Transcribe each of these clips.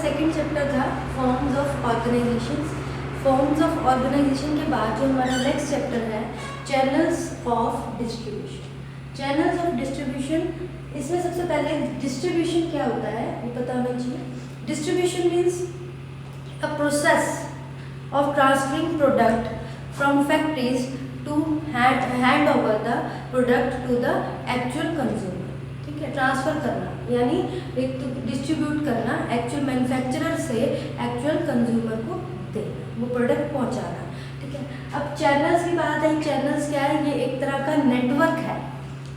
Second chapter था forms of organisations. Forms of organisation के बाद जो हमारा नेक्स्ट चैप्टर है channels of distribution. Channels of distribution, इसमें सबसे पहले डिस्ट्रीब्यूशन क्या होता है ये पता होना चाहिए। Distribution means a process of transferring product from factories to hand over the product to the actual consumer। ठीक है, ट्रांसफ़र करना यानी एक तो डिस्ट्रीब्यूट करना, एक्चुअल मैन्युफैक्चरर से एक्चुअल कंज्यूमर को देना, वो प्रोडक्ट पहुंचाना। ठीक है, अब चैनल्स की बात है। चैनल्स क्या है? ये एक तरह का नेटवर्क है।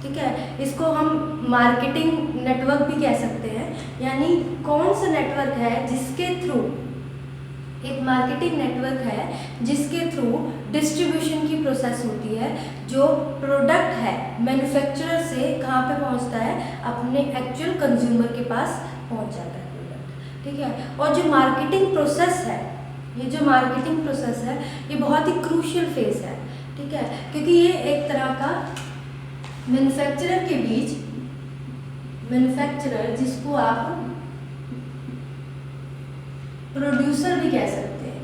ठीक है, इसको हम मार्केटिंग नेटवर्क भी कह सकते हैं। यानी कौन सा नेटवर्क है जिसके थ्रू, एक मार्केटिंग नेटवर्क है जिसके थ्रू डिस्ट्रीब्यूशन की प्रोसेस होती है। जो प्रोडक्ट है मैन्युफैक्चरर से कहाँ पे पहुँचता है? अपने एक्चुअल कंज्यूमर के पास पहुँच जाता है प्रोडक्ट। ठीक है, और जो मार्केटिंग प्रोसेस है, ये जो मार्केटिंग प्रोसेस है ये बहुत ही क्रूशियल फेज है। ठीक है, क्योंकि ये एक तरह का मैन्युफैक्चरर के बीच, मैन्युफैक्चरर जिसको आप प्रोड्यूसर भी कह सकते हैं,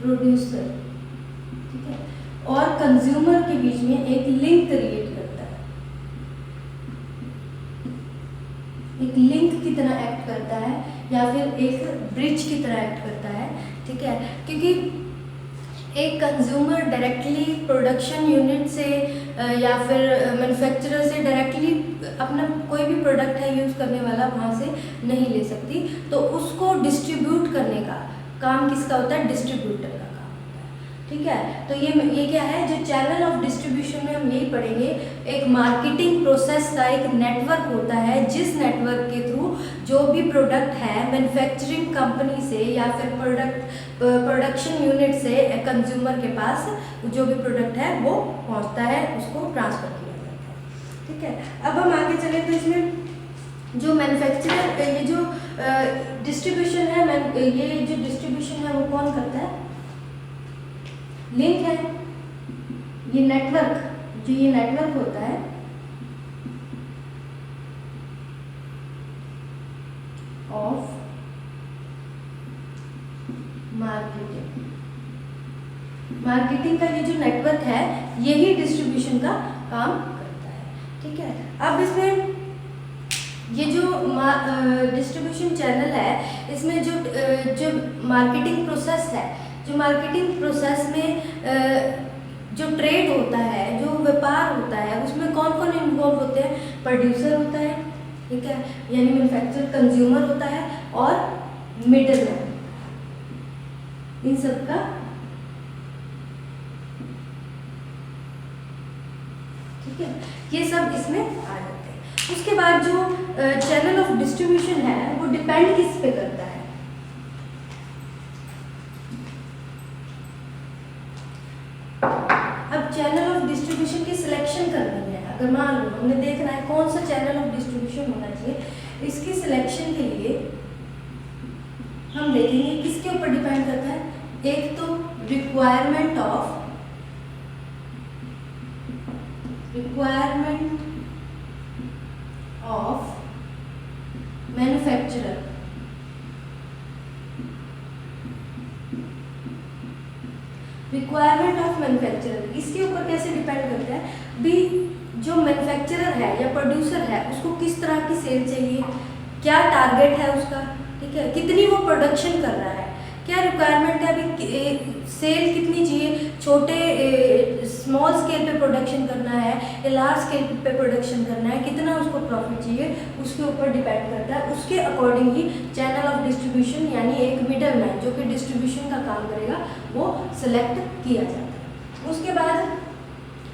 प्रोड्यूसर, ठीक है, और कंज्यूमर के बीच में एक लिंक क्रिएट करता है, एक लिंक की तरह एक्ट करता है या फिर एक ब्रिज की तरह एक्ट करता है। ठीक है, क्योंकि एक कंज्यूमर डायरेक्टली प्रोडक्शन यूनिट से या फिर मैन्युफैक्चरर से डायरेक्टली अपना कोई भी प्रोडक्ट है यूज़ करने वाला वहाँ से नहीं ले सकती, तो उसको डिस्ट्रीब्यूट करने का काम किसका होता है? डिस्ट्रीब्यूटर का काम होता है। ठीक है, तो ये क्या है? जो चैनल ऑफ डिस्ट्रीब्यूशन में हम यही पढ़ेंगे, एक मार्केटिंग प्रोसेस का एक नेटवर्क होता है जिस नेटवर्क के थ्रू जो भी प्रोडक्ट है मैन्युफैक्चरिंग कंपनी से या फिर प्रोडक्शन यूनिट से कंज्यूमर के पास जो भी प्रोडक्ट है वो पहुंचता है, उसको ट्रांसफ़र किया जाता है। ठीक है, अब हम आगे चले तो इसमें जो मैन्युफैक्चरर, ये जो डिस्ट्रीब्यूशन है, ये जो डिस्ट्रीब्यूशन है वो कौन करता है? लिंक है, ये नेटवर्क, जो ये नेटवर्क होता है ऑफ मार्केटिंग, मार्केटिंग का ये जो नेटवर्क है यही डिस्ट्रीब्यूशन का काम करता है। ठीक है, अब इसमें ये जो डिस्ट्रीब्यूशन चैनल है इसमें जो मार्केटिंग प्रोसेस है, जो मार्केटिंग प्रोसेस में जो ट्रेड होता है, जो व्यापार होता है, उसमें कौन कौन इन्वॉल्व होते हैं? प्रोड्यूसर होता है, ठीक है, यानी मैन्युफैक्चरर, कंज्यूमर होता है और मिडल मैन, इन सब का। ठीक है, ये सब इसमें आ जाते हैं। उसके बाद जो चैनल ऑफ डिस्ट्रीब्यूशन है वो डिपेंड किस पे करता है? अब चैनल ऑफ डिस्ट्रीब्यूशन की सिलेक्शन करनी है। अगर मान लो हमने देखना है कौन सा चैनल ऑफ डिस्ट्रीब्यूशन होना चाहिए, इसकी सिलेक्शन के लिए हम देखेंगे किसके ऊपर डिपेंड करता है। एक तो requirement of manufacturer, requirement of manufacturer इसके ऊपर कैसे डिपेंड करता है? भी जो मैन्युफैक्चरर है या प्रोड्यूसर है उसको किस तरह की सेल चाहिए, क्या टारगेट है उसका, ठीक है, कितनी वो प्रोडक्शन कर रहा है, क्या रिक्वायरमेंट है, अभी सेल कितनी चाहिए, छोटे स्मॉल स्केल पे प्रोडक्शन करना है या लार्ज स्केल पे प्रोडक्शन करना है, कितना उसको प्रॉफिट चाहिए, उसके ऊपर डिपेंड करता है। उसके according he channel of distribution यानी एक मिडल मैन जो कि डिस्ट्रीब्यूशन का काम करेगा वो सिलेक्ट किया जाता है। उसके बाद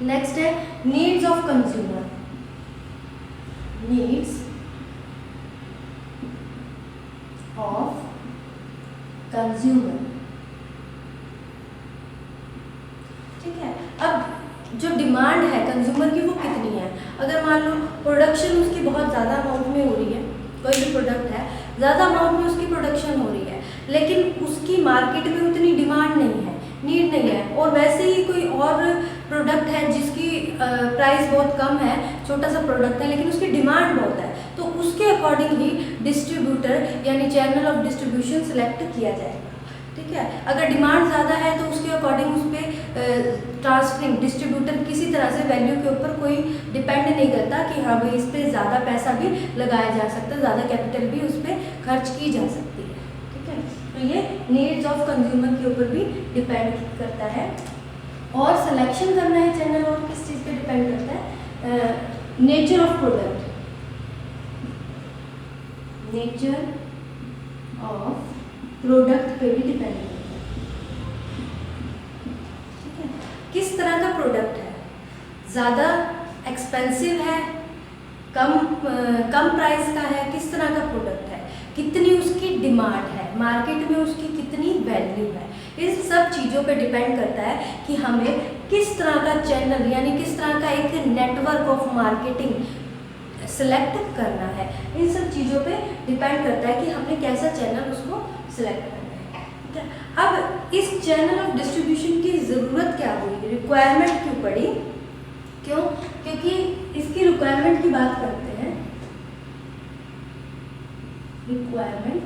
नेक्स्ट है needs of consumer, needs of consumer. ठीक है, अब जो डिमांड है कंज्यूमर की वो कितनी है? अगर मान लो प्रोडक्शन उसकी बहुत ज़्यादा अमाउंट में हो रही है, कोई भी प्रोडक्ट है ज़्यादा अमाउंट में उसकी प्रोडक्शन हो रही है, लेकिन उसकी मार्केट में उतनी डिमांड नहीं है, नीड नहीं है, और वैसे ही कोई और प्रोडक्ट है जिसकी प्राइस बहुत कम है, छोटा सा प्रोडक्ट है लेकिन उसकी डिमांड बहुत है, तो उसके अकॉर्डिंग ही डिस्ट्रीब्यूटर यानी चैनल ऑफ डिस्ट्रीब्यूशन सेलेक्ट किया जाएगा। ठीक है, अगर डिमांड ज़्यादा है तो उसके अकॉर्डिंग उस पर ट्रांसफरिंग डिस्ट्रीब्यूटर किसी तरह से वैल्यू के ऊपर कोई डिपेंड नहीं करता कि हाँ भाई इस पर ज़्यादा पैसा भी लगाया जा सकता है, ज़्यादा कैपिटल भी उस पर खर्च की जा सकती है। ठीक है, तो ये नीड्स ऑफ कंज्यूमर के ऊपर भी डिपेंड करता है। और सिलेक्शन करना है चैनल और किस चीज़ पे डिपेंड करता है, nature of product, nature of product पे भी डिपेंड करता है। ठीक है, किस तरह का प्रोडक्ट है, ज़्यादा एक्सपेंसिव है, कम प्राइस का है, किस तरह का प्रोडक्ट है, कितनी उसकी डिमांड है, मार्केट में उसकी कितनी वैल्यू है, इस सब चीज़ों पे डिपेंड करता है कि हमें किस तरह का चैनल यानी किस तरह का एक नेटवर्क ऑफ मार्केटिंग सेलेक्ट करना है। इन सब चीज़ों पे डिपेंड करता है कि हमने कैसा चैनल उसको सेलेक्ट करना है। अब इस चैनल ऑफ डिस्ट्रीब्यूशन की ज़रूरत क्या हुई, रिक्वायरमेंट क्यों पड़ी, क्यों, क्योंकि इसकी रिक्वायरमेंट की बात करते हैं। रिक्वायरमेंट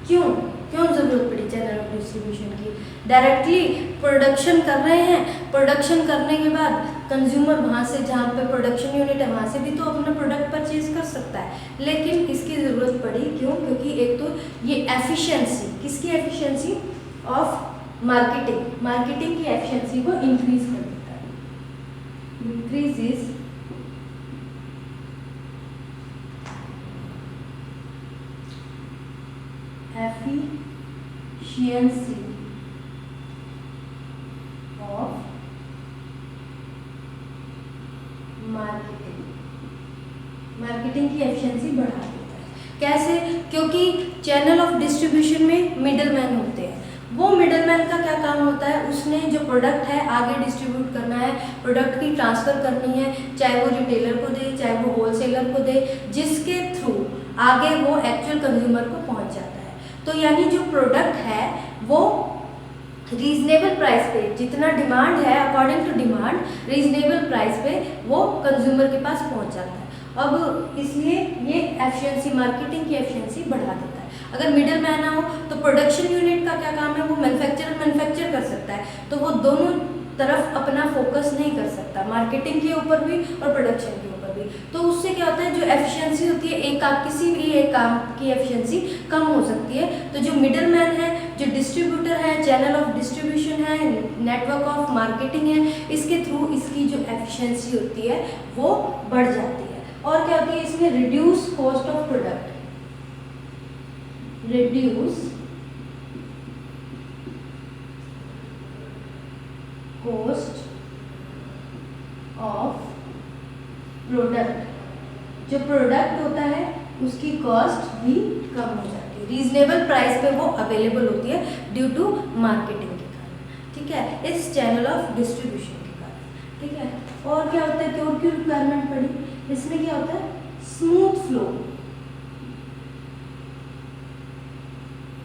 क्यों क्यों ज़रूरत पड़ी चैनल ऑफ डिस्ट्रीब्यूशन की, डायरेक्टली प्रोडक्शन कर रहे हैं, प्रोडक्शन करने के बाद कंज्यूमर वहाँ से जहाँ पे प्रोडक्शन यूनिट है वहाँ से भी तो अपना प्रोडक्ट परचेज कर सकता है, लेकिन इसकी ज़रूरत पड़ी क्यों, क्योंकि एक तो ये एफिशिएंसी, किसकी एफिशिएंसी, ऑफ मार्केटिंग की एफिशिएंसी को इंक्रीज कर देता है, इंक्रीजेस efficiency of मार्केटिंग की एफिशिएंसी बढ़ा देता है। कैसे, क्योंकि चैनल ऑफ डिस्ट्रीब्यूशन में मिडलमैन होते हैं, वो मिडलमैन का क्या काम होता है, उसने जो प्रोडक्ट है आगे डिस्ट्रीब्यूट करना है, प्रोडक्ट की ट्रांसफ़र करनी है, चाहे वो रिटेलर को दे चाहे वो होलसेलर को दे, जिसके थ्रू आगे वो एक्चुअल कंज्यूमर को पहुंच जाता है। तो यानी जो प्रोडक्ट है वो रीजनेबल प्राइस पे, जितना डिमांड है according to demand reasonable price पे वो कंज्यूमर के पास पहुंच जाता है। अब इसलिए ये एफिशिएंसी, मार्केटिंग की एफिशिएंसी बढ़ा देता है। अगर मिडल मैन ना हो तो प्रोडक्शन यूनिट का क्या काम है, वो मैन्युफैक्चर कर सकता है, तो वो दोनों तरफ अपना फोकस नहीं कर सकता, मार्केटिंग के ऊपर भी और प्रोडक्शन के ऊपर भी। तो उससे क्या होता है, जो एफिशिएंसी होती है एक काम, किसी भी एक काम की एफिशिएंसी कम हो सकती है। तो जो मिडल मैन है, जो डिस्ट्रीब्यूटर है, चैनल ऑफ डिस्ट्रीब्यूशन है, नेटवर्क ऑफ मार्केटिंग है, इसके थ्रू इसकी जो एफिशिएंसी होती है वो बढ़ जाती है। और क्या होती है इसमें, reduce cost of product, reduce cost of product, जो प्रोडक्ट होता है उसकी कॉस्ट भी कम हो जाती है, रीजनेबल प्राइस पे वो अवेलेबल होती है ड्यू टू मार्केटिंग के कारण। ठीक है, इस चैनल ऑफ डिस्ट्रीब्यूशन के कारण। ठीक है, और क्या होता है, क्यों क्यों रिक्वायरमेंट पड़ी, इसमें क्या होता है, smooth flow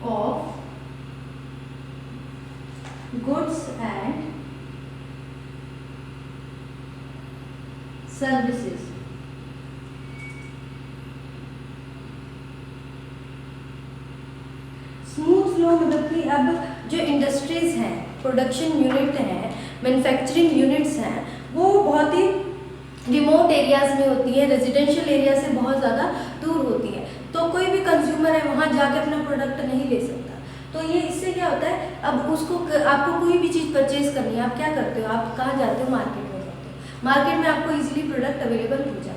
of goods and services, smooth flow मतलब कि अब जो इंडस्ट्रीज हैं, प्रोडक्शन यूनिट हैं, मैन्युफैक्चरिंग यूनिट्स हैं, वो बहुत ही रिमोट एरियाज में होती है, रेजिडेंशियल एरिया से बहुत ज़्यादा दूर होती है, तो कोई भी कंज्यूमर है वहाँ जाके अपना प्रोडक्ट नहीं ले सकता। तो ये इससे क्या होता है, अब उसको आपको कोई भी चीज़ परचेज करनी है, आप क्या करते हो, आप कहाँ जाते हो, मार्केट में जाते हो, मार्केट में आपको इजीली प्रोडक्ट अवेलेबल हो जाता है।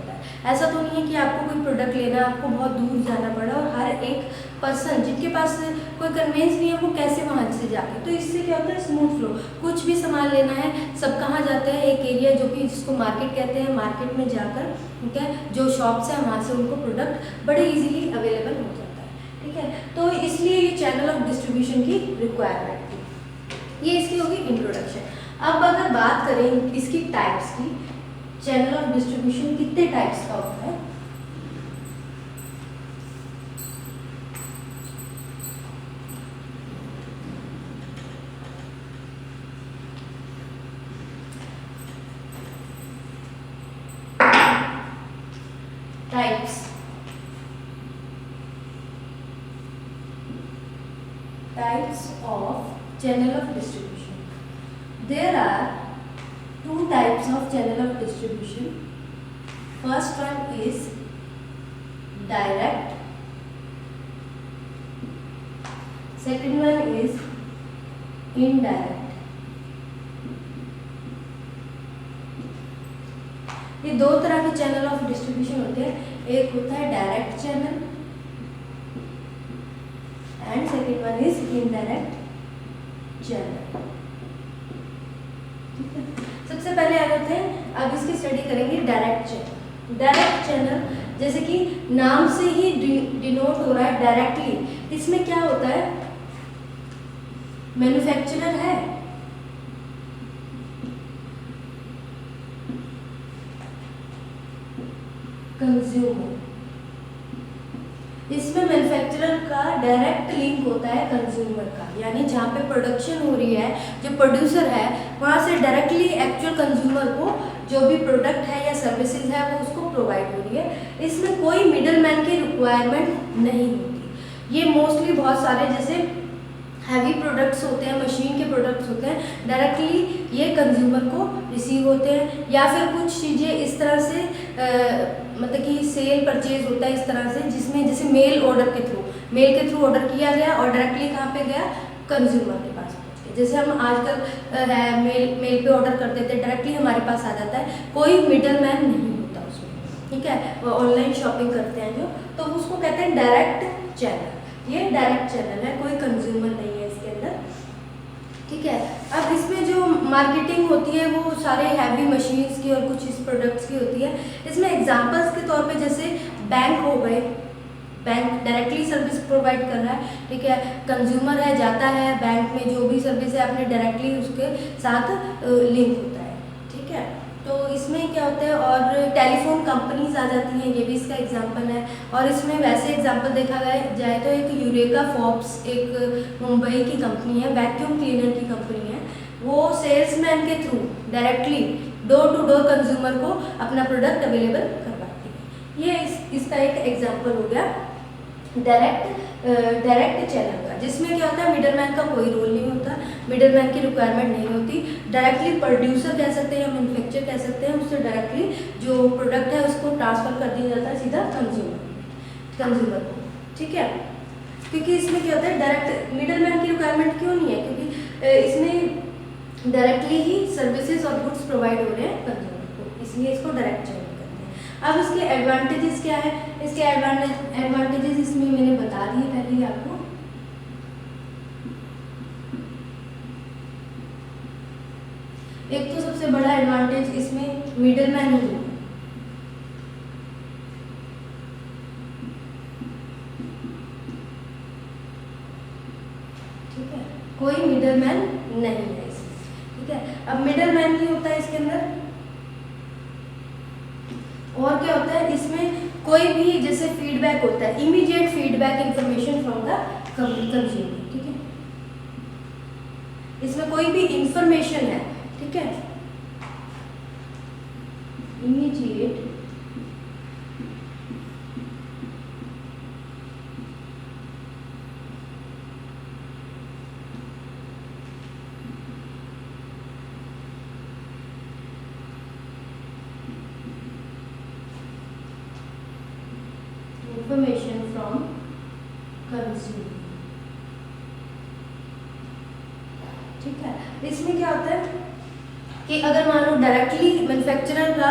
ऐसा तो नहीं है कि आपको कोई प्रोडक्ट लेना है आपको बहुत दूर जाना पड़ा, और हर एक पर्सन जिनके पास कोई कन्वेंस नहीं है वो कैसे वहाँ से जाके, तो इससे क्या होता है, स्मूथ फ्लो, कुछ भी सामान लेना है सब कहाँ जाते हैं, एक एरिया जो कि जिसको मार्केट कहते हैं, मार्केट में जाकर ठीक है जो शॉप्स हैं वहाँ से उनको प्रोडक्ट बड़े इजीली अवेलेबल हो जाता है। ठीक है, तो इसलिए ये चैनल ऑफ डिस्ट्रीब्यूशन की रिक्वायरमेंट थी। ये इसकी होगी इंट्रोडक्शन। अब अगर बात करें इसकी टाइप्स की, चैनल ऑफ डिस्ट्रीब्यूशन कितने टाइप्स का होता है, types of channel of distribution. There are two types of channel of distribution. First one is direct. Second one is indirect. ये दो तरह के चैनल ऑफ डिस्ट्रीब्यूशन होते हैं. एक होता है direct channel and second one is indirect channel. सबसे पहले आ जाते हैं, अब इसकी स्टडी करेंगे डायरेक्ट चैनल. डायरेक्ट चैनल जैसे कि नाम से ही डिनोट हो रहा है डायरेक्टली. इसमें क्या होता है, मैन्युफैक्चरर है, कंज्यूमर. इसमें मैन्युफैक्चरर का डायरेक्ट लिंक होता है कंज्यूमर का, यानी जहाँ पे प्रोडक्शन हो रही है, जो प्रोड्यूसर है वहाँ से डायरेक्टली एक्चुअल कंज्यूमर को जो भी प्रोडक्ट है या सर्विसेज है वो उसको प्रोवाइड हो रही है. इसमें कोई मिडल मैन की रिक्वायरमेंट नहीं होती. ये मोस्टली बहुत सारे जैसे हैवी प्रोडक्ट्स होते हैं, मशीन के प्रोडक्ट्स होते हैं, डायरेक्टली ये कंज्यूमर को रिसीव होते हैं. या फिर कुछ चीज़ें इस तरह से मतलब कि सेल परचेज होता है इस तरह से, जिसमें जैसे मेल के थ्रू ऑर्डर किया गया और डायरेक्टली कहाँ पे गया, कंज्यूमर के पास पहुँच गया. जैसे हम आजकल है मेल पे ऑर्डर करते थे, डायरेक्टली हमारे पास आ जाता है, कोई मिडल मैन नहीं होता उसमें. ठीक है, ऑनलाइन शॉपिंग करते हैं जो, तो उसको कहते हैं डायरेक्ट चैनल. ये डायरेक्ट चैनल है, कोई कंज्यूमर नहीं है इसके अंदर. ठीक है, अब इसमें जो मार्केटिंग होती है वो सारे हैवी मशीन्स की और कुछ इस प्रोडक्ट्स की होती है. इसमें एग्जांपल्स के तौर पे जैसे बैंक हो गए, बैंक डायरेक्टली सर्विस प्रोवाइड कर रहा है. ठीक है, कंज्यूमर है, जाता है बैंक में, जो भी सर्विस है आपने डायरेक्टली उसके साथ लिंक होता है. ठीक है, तो इसमें क्या होता है, और टेलीफोन कंपनीज आ जाती हैं, ये भी इसका एग्जांपल है. और इसमें वैसे एग्जांपल देखा जाए तो एक यूरेका फॉर्ब्स एक मुंबई की कंपनी है, वैक्यूम क्लीनर की कंपनी है. वो सेल्समैन के through directly door to door consumer को अपना प्रोडक्ट अवेलेबल करवाती है. ये इसका एक एग्जांपल हो गया डायरेक्ट चैनल का, जिसमें क्या होता है, मिडलमैन का कोई रोल नहीं होता, मिडलमैन की रिक्वायरमेंट नहीं होती. डायरेक्टली प्रोड्यूसर कह सकते हैं या मैन्युफैक्चर कह सकते हैं, उससे डायरेक्टली जो प्रोडक्ट है उसको ट्रांसफर कर दिया जाता है सीधा कंज्यूमर को. ठीक है, क्योंकि इसमें क्या होता है, डायरेक्ट मिडलमैन की रिक्वायरमेंट क्यों नहीं है, क्योंकि इसमें डायरेक्टली ही सर्विसेज और गुड्स प्रोवाइड हो रहे हैं कंज्यूमर को, इसलिए इसको डायरेक्ट चैनल. अब इसके एडवांटेजेस क्या है, इसके एडवांटेजेस इसमें मैंने बता दिए पहले ही आपको. एक तो सबसे बड़ा एडवांटेज इसमें मिडलमैन नहीं है. ठीक है, कोई मिडलमैन नहीं है इसमें. ठीक है, अब मिडलमैन नहीं होता है इसके अंदर, और क्या होता है इसमें, कोई भी जैसे फीडबैक होता है, immediate feedback information from the consumer. ठीक है, इसमें कोई भी इंफॉर्मेशन है, ठीक है, इमीडिएट information from consumer. ठीक है, इसमें क्या होता है कि अगर मान लो डायरेक्टली मैन्युफैक्चरर का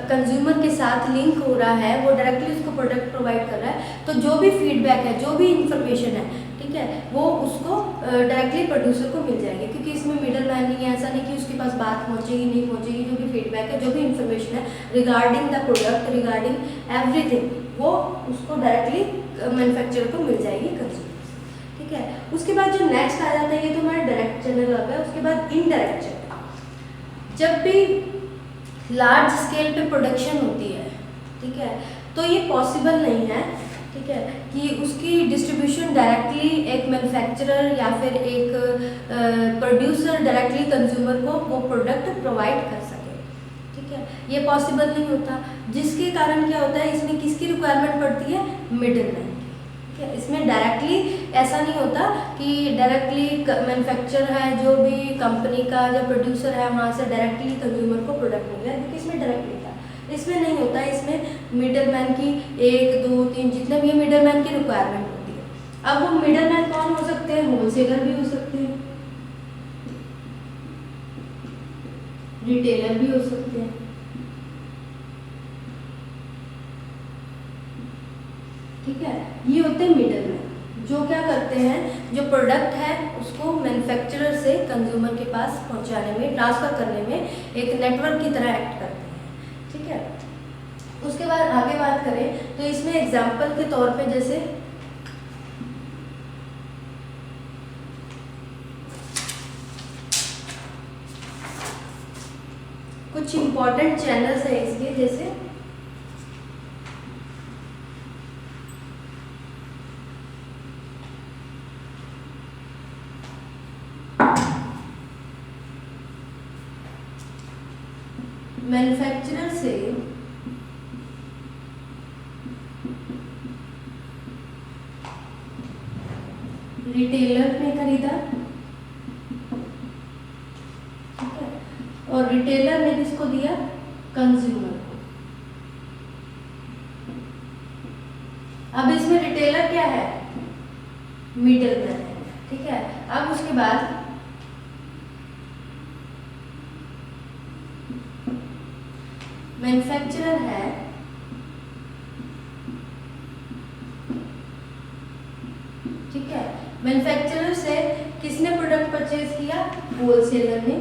कंज्यूमर के साथ लिंक हो रहा है, वो डायरेक्टली उसको प्रोडक्ट प्रोवाइड कर रहा है, तो जो भी फीडबैक है, जो भी इंफॉर्मेशन है, ठीक है, वो उसको डायरेक्टली प्रोड्यूसर को मिल जाएगी, क्योंकि इसमें मिडल मैन नहीं है. ऐसा नहीं कि उसके पास बात पहुंचेगी नहीं पहुंचेगी, जो भी फीडबैक है, जो भी इंफॉर्मेशन है regarding the product, regarding everything, वो उसको डायरेक्टली मैन्युफैक्चरर को मिल जाएगी कंज्यूमर. ठीक है, उसके बाद जो नेक्स्ट आ जाता है, ये तो हमारा डायरेक्ट चैनल आ गया. उसके बाद इनडायरेक्ट चैनल. जब भी लार्ज स्केल पे प्रोडक्शन होती है, ठीक है, तो ये पॉसिबल नहीं है, ठीक है, कि उसकी डिस्ट्रीब्यूशन डायरेक्टली एक मैन्युफैक्चरर या फिर एक प्रोड्यूसर डायरेक्टली कंज्यूमर को वो प्रोडक्ट प्रोवाइड कर सके. ठीक है, ये पॉसिबल नहीं होता, जिसके कारण क्या होता है, इसमें किसकी रिक्वायरमेंट पड़ती है, मिडल मैन. इसमें डायरेक्टली ऐसा नहीं होता कि डायरेक्टली मैन्युफैक्चर है जो भी कंपनी का जो प्रोड्यूसर है वहाँ से डायरेक्टली कंज्यूमर को प्रोडक्ट मिल रहा है, क्योंकि इसमें डायरेक्टली था। इसमें नहीं होता, इसमें मिडलमैन की 1 2 3 जितने भी मिडलमैन की रिक्वायरमेंट होती है। अब वो मिडलमैन कौन हो सकते हैं? होलसेलर भी हो सकते हैं, रिटेलर भी हो सकते हैं, ठीक है। ये होते हैं मिडलमैन, जो क्या करते हैं, जो प्रोडक्ट है उसको मैन्युफैक्चरर से कंज्यूमर के पास पहुंचाने में, ट्रांसफर करने में एक नेटवर्क की तरह एक्ट करते हैं, ठीक है। उसके बाद आगे बात करें तो इसमें एग्जाम्पल के तौर पे जैसे कुछ इंपॉर्टेंट चैनल्स है इसके, जैसे मैन्युफैक्चरर से रिटेलर ने खरीदा, ठीक है, और रिटेलर ने किसको दिया? कंज्यूमर को। अब इसमें रिटेलर क्या है? मिडलमैन है, ठीक है। अब उसके बाद मैन्युफैक्चरर है ठीक है, मैन्युफैक्चरर से किसने प्रोडक्ट परचेज किया? होलसेलर ने,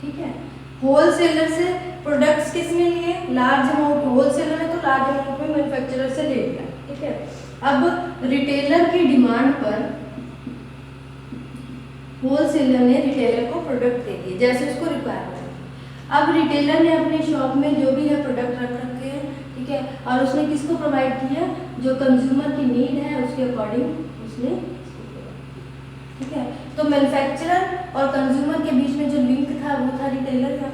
ठीक है। होलसेलर से प्रोडक्ट्स किसने लिए? लार्ज अमाउंट, होलसेलर ने तो लार्ज अमाउंट में मैन्युफैक्चरर से ले लिया, ठीक है। अब रिटेलर की डिमांड पर होलसेलर ने रिटेलर को प्रोडक्ट दे दिए जैसे उसको रिक्वायरमेंट। अब रिटेलर ने अपनी शॉप में जो भी है प्रोडक्ट रख रखे हैं, ठीक है, और उसने किसको प्रोवाइड किया? जो कंज्यूमर की नीड है उसके अकॉर्डिंग उसने, ठीक है। तो मैन्युफैक्चरर और कंज्यूमर के बीच में जो लिंक था वो था रिटेलर का।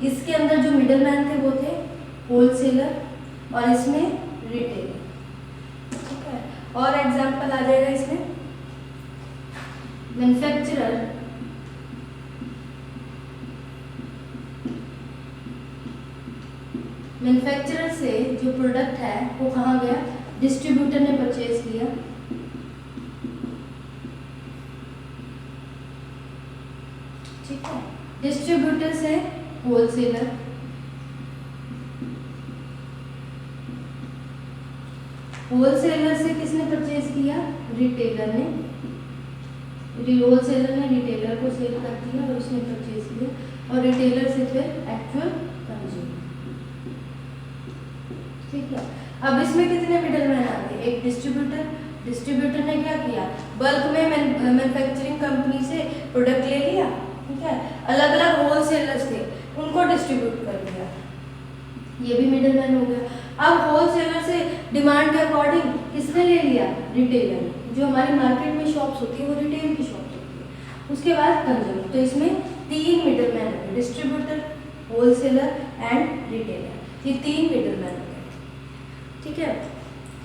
इसके अंदर जो मिडलमैन थे वो थे होलसेलर और इसमें रिटेलर, ठीक है। और एग्जांपल आ जाएगा इसमें, मैन्युफैक्चरर से जो प्रोडक्ट है वो कहाँ गया? डिस्ट्रीब्यूटर ने परचेज किया, ठीक है। डिस्ट्रीब्यूटर से होलसेलर, होलसेलर से किसने परचेज किया? रिटेलर ने, होलसेलर ने रिटेलर को सेल कर दिया और उसने परचेज किया, और रिटेलर से फिर एक्चुअल कंज्यूमर, ठीक है। अब इसमें कितने मिडलमैन आ गए? एक डिस्ट्रीब्यूटर, डिस्ट्रीब्यूटर ने क्या किया? बल्क में मैन्युफैक्चरिंग कंपनी से प्रोडक्ट ले लिया, ठीक है। अलग अलग होलसेलर्स थे उनको डिस्ट्रीब्यूट कर दिया, ये भी मिडलमैन हो गया। अब होलसेलर से डिमांड के अकॉर्डिंग किसने ले लिया? रिटेलर। जो हमारी मार्केट में शॉप्स होती है वो रिटेल की शॉप्स होती है। उसके बाद कंज्यूमर, तो इसमें 3 मिडलमैन हो गए, डिस्ट्रीब्यूटर, होलसेलर एंड रिटेलर, ये 3 मिडलमैन हो गए, ठीक है।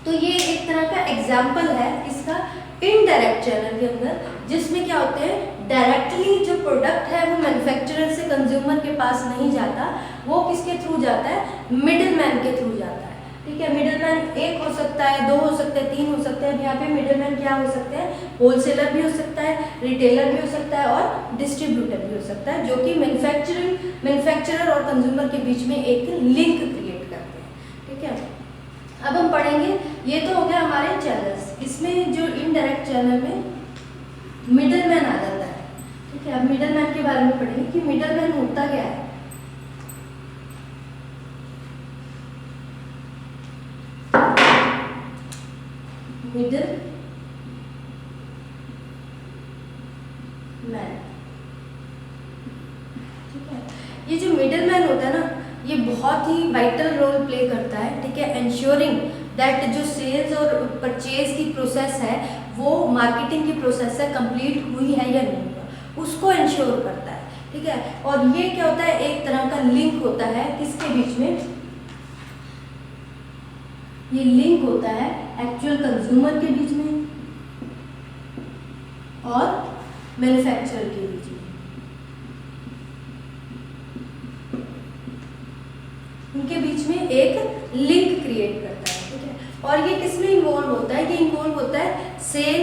तो ये एक तरह का एग्जाम्पल है इसका इनडायरेक्ट चैनल के अंदर, जिसमें क्या होते हैं, डायरेक्टली जो प्रोडक्ट है वो मैन्युफैक्चरर से कंज्यूमर के पास नहीं जाता, वो किसके थ्रू जाता है? मिडलमैन के थ्रू जाता है, ठीक है। मिडलमैन 1 हो सकता है, 2 हो सकते हैं, 3 हो सकते हैं। यहाँ पे मिडलमैन क्या हो सकते हैं? होलसेलर भी हो सकता है, रिटेलर भी हो सकता है और डिस्ट्रीब्यूटर भी हो सकता है, जो कि मैन्युफैक्चरर और कंज्यूमर के बीच में एक लिंक क्रिएट करते हैं, ठीक है। अब हम पढ़ेंगे, ये तो हो गया हमारे चैनल्स, इसमें जो इनडायरेक्ट चैनल में मिडलमैन आ जाता है, ठीक है। अब मिडलमैन के बारे में पढ़ेंगे कि मिडलमैन होता क्या है। मिडल मैन, ठीक है। ये जो मिडल मैन होता है ना, ये बहुत ही वाइटल रोल प्ले करता है, ठीक है, इंश्योरिंग दैट जो सेल्स और परचेज की प्रोसेस है वो मार्केटिंग की प्रोसेस है कंप्लीट हुई है या नहीं हुआ, उसको इंश्योर करता है, ठीक है। और ये क्या होता है? एक तरह का लिंक होता है किसके बीच में? ये लिंक होता है एक्चुअल कंज्यूमर के बीच में और मैन्युफैक्चरर के बीच में। उनके बीच में एक लिंक क्रिएट करता है, ठीक है। और ये किसमें इन्वॉल्व होता है? ये इन्वॉल्व होता है सेल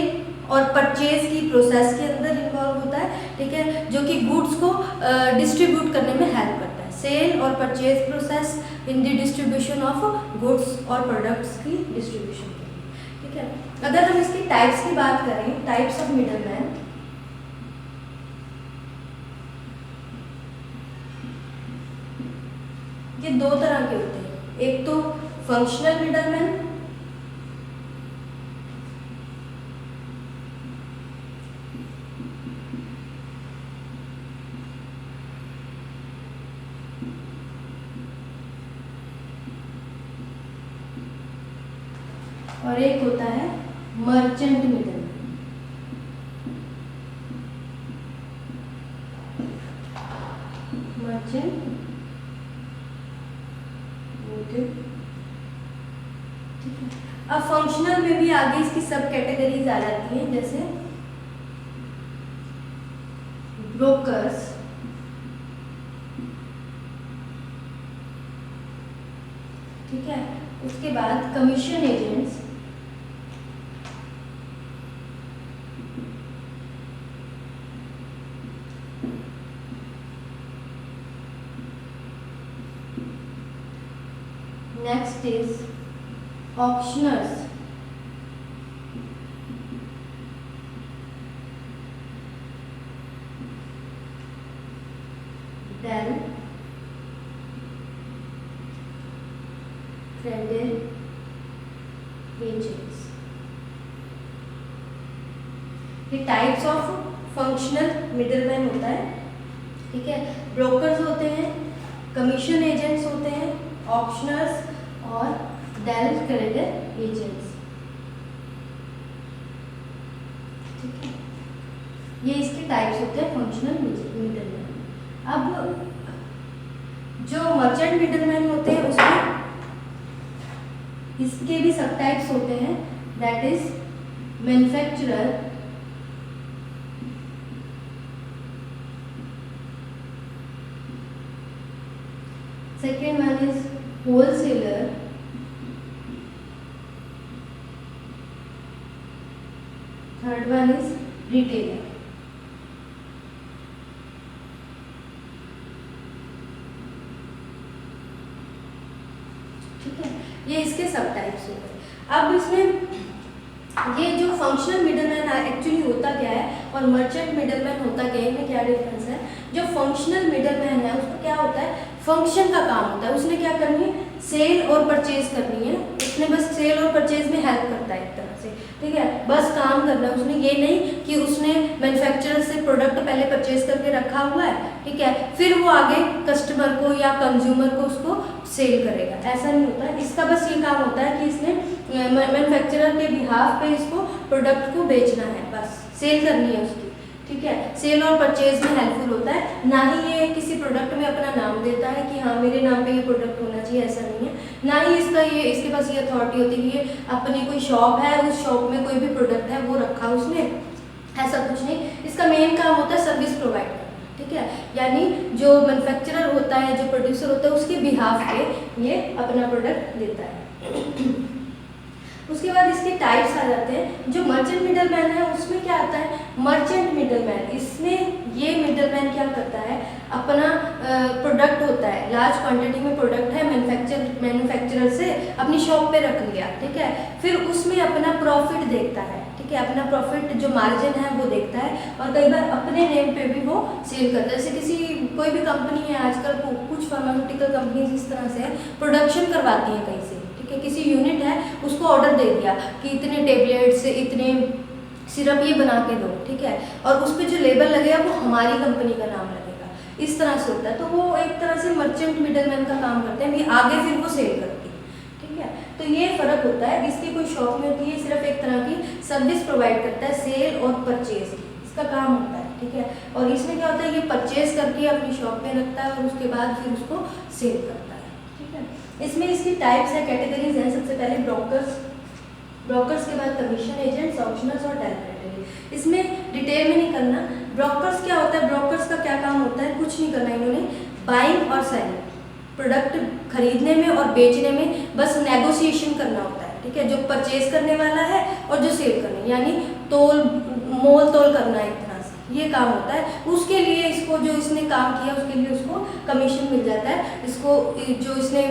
और परचेज की प्रोसेस के अंदर इन्वॉल्व होता है, ठीक है, जो कि गुड्स को डिस्ट्रीब्यूट करने में हेल्प करता है। सेल और purchase process in the distribution of goods और प्रोडक्ट्स की डिस्ट्रीब्यूशन के लिए, ठीक है। अगर हम इसकी टाइप्स की बात करें, टाइप्स ऑफ मिडलमैन, ये दो तरह के होते हैं। एक तो फंक्शनल मिडलमैन, और एक होता है मर्चेंट मिडलमैन। मर्चेंट मिडल, ठीक है। अब फंक्शनल में भी आगे इसकी सब कैटेगरीज आ जाती हैं, जैसे ब्रोकर्स, ठीक है। उसके बाद commission agents, next is auctioneers, then traded agents. ये टाइप्स ऑफ फंक्शनल मिडलमैन होता है, ठीक है। ब्रोकर्स होते हैं, कमीशन एजेंट्स होते हैं, ऑक्शनर्स और डायरेक्ट क्रेडिट एजेंट्स, ठीक है। ये इसके टाइप्स होते हैं फंक्शनल मिडलमैन। अब जो मर्चेंट मिडलमैन होते हैं उसमें इसके भी सब टाइप्स होते हैं, that is manufacturer, second one is wholesaler, third one is retailer, ठीक है। ये इसके सब टाइप्स हो गए। अब इसमें ये जो फंक्शनल मिडलमैन एक्चुअली होता क्या है और मर्चेंट मिडलमैन होता क्या है, इनमें क्या डिफरेंस है? जो फंक्शनल मिडलमैन है उसको क्या होता है, फंक्शन का काम होता है, उसने क्या करनी है, सेल और परचेज करनी है, उसने बस सेल और परचेज में हेल्प करता है एक तरह से, ठीक है, बस काम करना है उसने। ये नहीं कि उसने मैन्युफैक्चरर से प्रोडक्ट पहले परचेज करके रखा हुआ है, ठीक है, फिर वो आगे कस्टमर को या कंज्यूमर को उसको सेल करेगा, ऐसा नहीं होता है। इसका बस ये काम होता है कि इसने मैन्युफैक्चरर के बिहाफ पे इसको प्रोडक्ट को बेचना है, बस सेल करनी है उसकी, ठीक है। सेल और परचेज में हेल्पफुल होता है, ना ही ये किसी प्रोडक्ट में अपना नाम देता है कि हाँ मेरे नाम पे ये प्रोडक्ट होना चाहिए, ऐसा नहीं है। ना ही इसके पास ये अथॉरिटी होती है कि अपनी कोई शॉप है, उस शॉप में कोई भी प्रोडक्ट है वो रखा उसने, ऐसा कुछ नहीं। इसका मेन काम होता है सर्विस प्रोवाइड करना, ठीक है, यानी जो मैन्युफैक्चरर होता है, जो प्रोड्यूसर होता है, उसके बिहाफ पे ये अपना प्रोडक्ट देता है। उसके बाद इसके टाइप्स आ जाते हैं। जो मर्चेंट मिडलमैन है उसमें क्या आता है, मर्चेंट मिडलमैन, इसमें ये मिडलमैन क्या करता है, अपना प्रोडक्ट होता है, लार्ज क्वांटिटी में प्रोडक्ट है, मैन्युफैक्चरर से अपनी शॉप पे रख लिया, ठीक है, फिर उसमें अपना प्रॉफिट देखता है, ठीक है, अपना प्रॉफिट जो मार्जिन है वो देखता है, और कई बार अपने नेम पे भी वो सेल करता है। जैसे कोई भी कंपनी है आजकल, कुछ फार्मास्यूटिकल कंपनीज इस तरह से प्रोडक्शन करवाती हैं कहीं से, ठीक है, किसी यूनिट है उसको ऑर्डर दे दिया कि इतने टेबलेट्स, इतने सिरप ये बना के दो, ठीक है, और उस पर जो लेबल लगेगा वो हमारी कंपनी का नाम लगेगा, इस तरह से होता है। तो वो एक तरह से मर्चेंट मिडलमैन का काम करते हैं, भी आगे फिर वो सेल करती है, ठीक है। तो ये फर्क होता है, इसकी कोई शॉप में होती है, सिर्फ एक तरह की सर्विस प्रोवाइड करता है, सेल और परचेज इसका काम होता है, ठीक है। और इसमें क्या होता है, ये परचेज करके अपनी शॉप पे रखता है और उसके बाद फिर उसको सेल करता है, ठीक है। इसमें इसकी टाइप्स है, कैटेगरीज हैं। सबसे पहले ब्रोकर्स के बाद कमीशन एजेंट्स, ऑक्शनर्स और डायरेक्टर। इसमें डिटेल में नहीं करना। ब्रोकर्स क्या होता है, ब्रोकर्स का क्या काम होता है, कुछ नहीं करना इन्होंने, बाइंग और सेलिंग, प्रोडक्ट खरीदने में और बेचने में बस नेगोशिएशन करना होता है, ठीक है। जो परचेज करने वाला है और जो सेल करने, यानी मोल तोल करना एक तरह से, ये काम होता है। उसके लिए इसको, जो इसने काम किया उसके लिए उसको कमीशन मिल जाता है। इसको जो इसने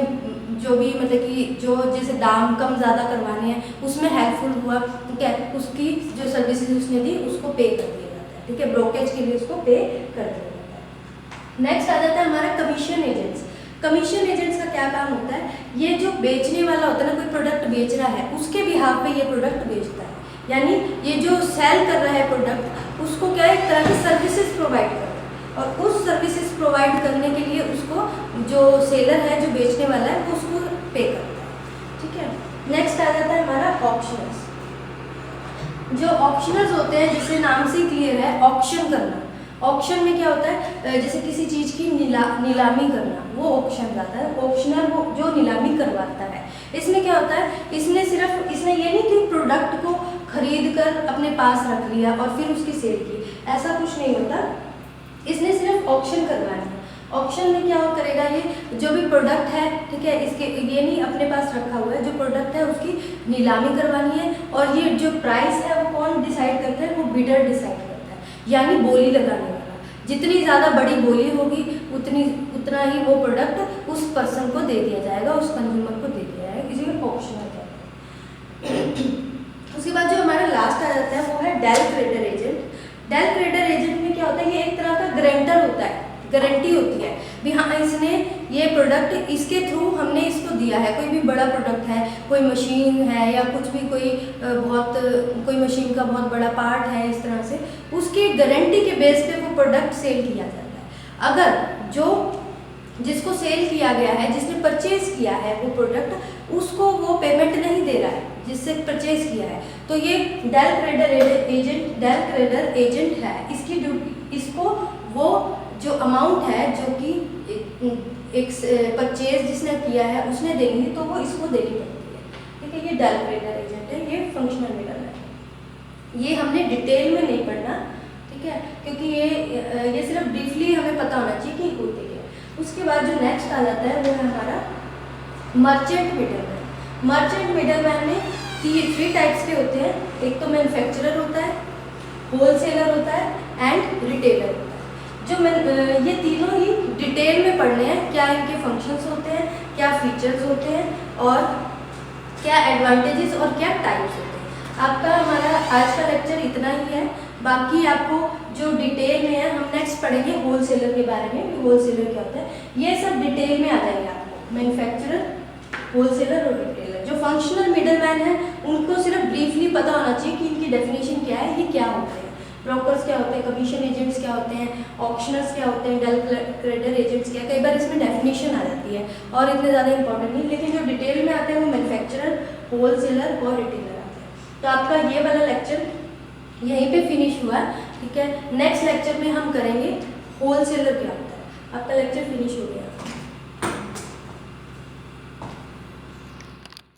जो भी मतलब कि जो जैसे दाम कम ज़्यादा करवाने हैं उसमें हेल्पफुल हुआ, ठीक है, उसकी जो सर्विसेज उसने दी उसको पे कर दिया जाता है, ठीक है, ब्रोकेज के लिए उसको पे कर दिया जाता है। नेक्स्ट आ जाता है हमारा कमीशन एजेंट्स। कमीशन एजेंट्स का क्या काम होता है, ये जो बेचने वाला होता है ना, कोई प्रोडक्ट बेच रहा है उसके बिहाफ पे ये प्रोडक्ट बेचता है, यानी ये जो सेल कर रहा है प्रोडक्ट उसको क्या है, एक तरह की सर्विसेज प्रोवाइड कर रहा है, और उस सर्विसेज प्रोवाइड करने के लिए उसको जो सेलर है, जो बेचने वाला है, वो उसको पे करता है, ठीक है। नेक्स्ट आ जाता है हमारा ऑक्शनर्स। जो ऑक्शनर्स होते हैं, जिससे नाम से क्लियर है, ऑक्शन करना। ऑक्शन में क्या होता है, जैसे किसी चीज़ की नीलामी करना, वो ऑक्शन जाता है। ऑक्शनर वो जो नीलामी करवाता है। इसमें क्या होता है, इसने ये नहीं कि प्रोडक्ट को खरीद कर अपने पास रख लिया और फिर उसकी सेल की, ऐसा कुछ नहीं होता। इसने सिर्फ ऑक्शन करवाना है। ऑक्शन में क्या करेगा, ये जो भी प्रोडक्ट है, ठीक है, इसके ये नहीं अपने पास रखा हुआ है, जो प्रोडक्ट है उसकी नीलामी करवानी है, और ये जो प्राइस है वो कौन डिसाइड करता है, वो बिडर डिसाइड करता है, यानी बोली लगाने वाला। जितनी ज़्यादा बड़ी बोली होगी उतना ही वो प्रोडक्ट उस पर्सन को दे दिया जाएगा, उस कंज्यूमर को दे दिया जाएगा, इसी में ऑक्शनर कहते हैं। उसके बाद जो हमारा लास्ट आ जाता है वो है del credere agent. Del credere agent में क्या होता है, ये एक तरह का गारंटर होता है, गारंटी होती है भी हाँ इसने ये प्रोडक्ट, इसके थ्रू हमने इसको दिया है। कोई भी बड़ा प्रोडक्ट है, कोई मशीन है या कुछ भी, कोई मशीन का बहुत बड़ा पार्ट है, इस तरह से उसकी गारंटी के बेस पे वो प्रोडक्ट सेल किया जाता है। अगर जिसको सेल किया गया है, जिसने परचेज किया है वो प्रोडक्ट, उसको वो पेमेंट नहीं दे रहा है जिससे परचेज किया है, तो ये डेल क्रेडर एजेंट है। इसकी ड्यूटी, इसको वो जो अमाउंट है जो कि एक परचेज जिसने किया है उसने देनी है, तो वो इसको देनी पड़ती है, ठीक है। ये डेल क्रेडर एजेंट है, ये फंक्शनल मिडल है। ये हमने डिटेल में नहीं पढ़ना, ठीक है, क्योंकि ये सिर्फ ब्रीफली हमें पता होना चाहिए कि होते क्या। उसके बाद जो नेक्स्ट आ जाता है वो है हमारा मर्चेंट मिडलमैन। मर्चेंट मिडलमैन में 3 टाइप्स के होते हैं। एक तो मैन्युफैक्चरर होता है, होलसेलर होता है एंड रिटेलर होता है। ये तीनों ही डिटेल में पढ़ने हैं, क्या इनके फंक्शंस होते हैं, क्या फीचर्स होते हैं और क्या एडवांटेजेस और क्या टाइप्स होते हैं। आपका हमारा आज का लेक्चर इतना ही है। बाकी आपको जो डिटेल में है, हम नेक्स्ट पढ़ेंगे होलसेलर के बारे में, कि होलसेलर क्या होता है। ये सब डिटेल में आ जाएंगे आपको, मैन्युफैक्चरर, होलसेलर और रिटेलर। जो फंक्शनल मिडलमैन है उनको सिर्फ ब्रीफली पता होना चाहिए कि इनकी डेफिनेशन क्या है, ये क्या होते हैं। ब्रोकर्स क्या होते हैं, कमीशन एजेंट्स क्या होते हैं, ऑक्शनर्स क्या होते हैं, डेल क्रेडर एजेंट्स क्या। कई बार इसमें डेफिनेशन आ जाती है और इतने ज़्यादा इंपॉर्टेंट नहीं, लेकिन जो डिटेल में आते हैं वो मैन्युफैक्चरर, होलसेलर और रिटेलर आते हैं। तो आपका ये वाला लेक्चर यहीं पे फिनिश हुआ, ठीक है। नेक्स्ट लेक्चर में हम करेंगे होलसेलर क्या होता है। आपका लेक्चर फिनिश हो गया।